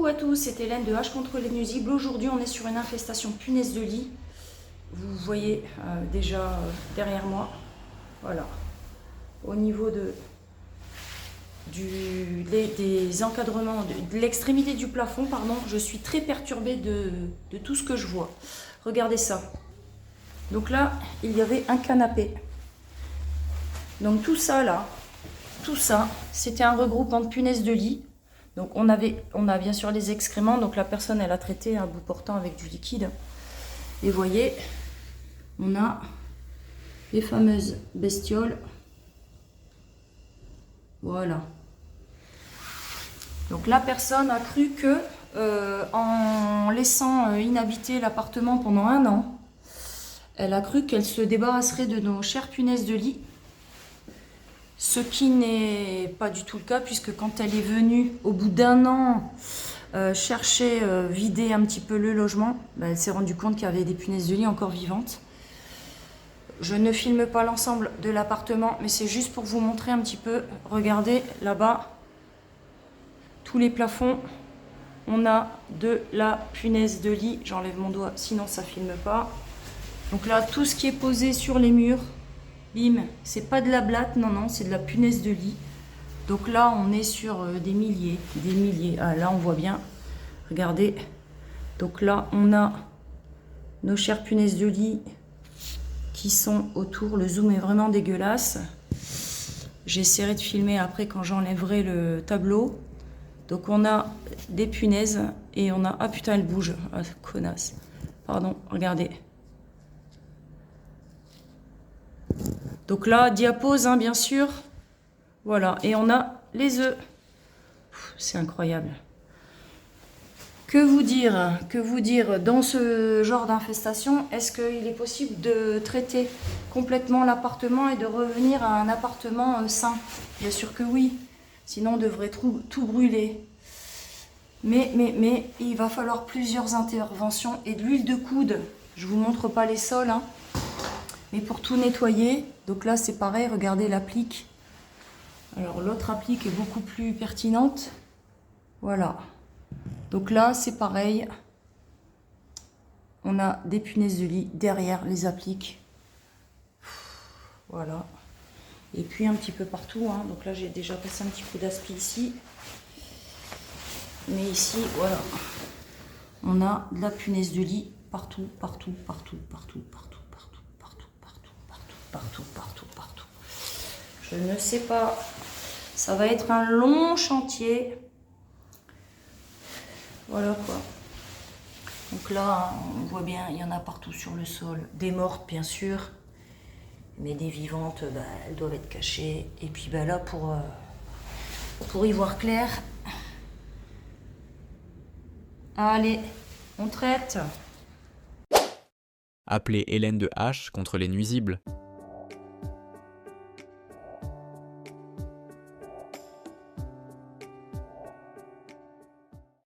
Coucou à tous, c'est Hélène de H contre les nuisibles. Aujourd'hui, on est sur une infestation punaise de lit. Vous voyez déjà derrière moi, voilà, au niveau des encadrements, de l'extrémité du plafond, pardon, je suis très perturbée de tout ce que je vois. Regardez ça. Donc là, il y avait un canapé. Donc tout ça là, tout ça, c'était un regroupement de punaises de lit. Donc on a bien sûr les excréments, donc la personne elle a traité à bout portant avec du liquide. Et vous voyez, on a les fameuses bestioles. Voilà. Donc la personne a cru que en laissant inhabité l'appartement pendant 1 an, elle a cru qu'elle se débarrasserait de nos chères punaises de lit. Ce qui n'est pas du tout le cas, puisque quand elle est venue au bout d'1 an chercher, vider un petit peu le logement, elle s'est rendue compte qu'il y avait des punaises de lit encore vivantes. Je ne filme pas l'ensemble de l'appartement, mais c'est juste pour vous montrer un petit peu. Regardez là-bas, tous les plafonds, on a de la punaise de lit. J'enlève mon doigt, sinon ça ne filme pas. Donc là, tout ce qui est posé sur les murs, bim, c'est pas de la blatte, non, non, c'est de la punaise de lit. Donc là, on est sur des milliers. Ah, là, on voit bien. Regardez. Donc là, on a nos chères punaises de lit qui sont autour. Le zoom est vraiment dégueulasse. J'essaierai de filmer après quand j'enlèverai le tableau. Donc on a des punaises et on a... Ah putain, elle bouge. Ah, connasse. Pardon, regardez. Donc là, diapose, hein, bien sûr. Voilà, et on a les œufs. C'est incroyable. Que vous dire dans ce genre d'infestation? Est-ce qu'il est possible de traiter complètement l'appartement et de revenir à un appartement sain? Bien sûr que oui, sinon on devrait tout brûler. Mais il va falloir plusieurs interventions et de l'huile de coude. Je vous montre pas les sols, hein. Mais pour tout nettoyer, donc là c'est pareil, regardez l'applique. Alors l'autre applique est beaucoup plus pertinente. Voilà. Donc là c'est pareil. On a des punaises de lit derrière les appliques. Voilà. Et puis un petit peu partout, hein. Donc là j'ai déjà passé un petit coup d'aspi ici. Mais ici, voilà. On a de la punaise de lit partout. Je ne sais pas. Ça va être un long chantier. Voilà quoi. Donc là, on voit bien, il y en a partout sur le sol. Des mortes, bien sûr. Mais des vivantes, elles doivent être cachées. Et puis là, pour y voir clair. Allez, on traite. Appelez Hélène de H contre les nuisibles.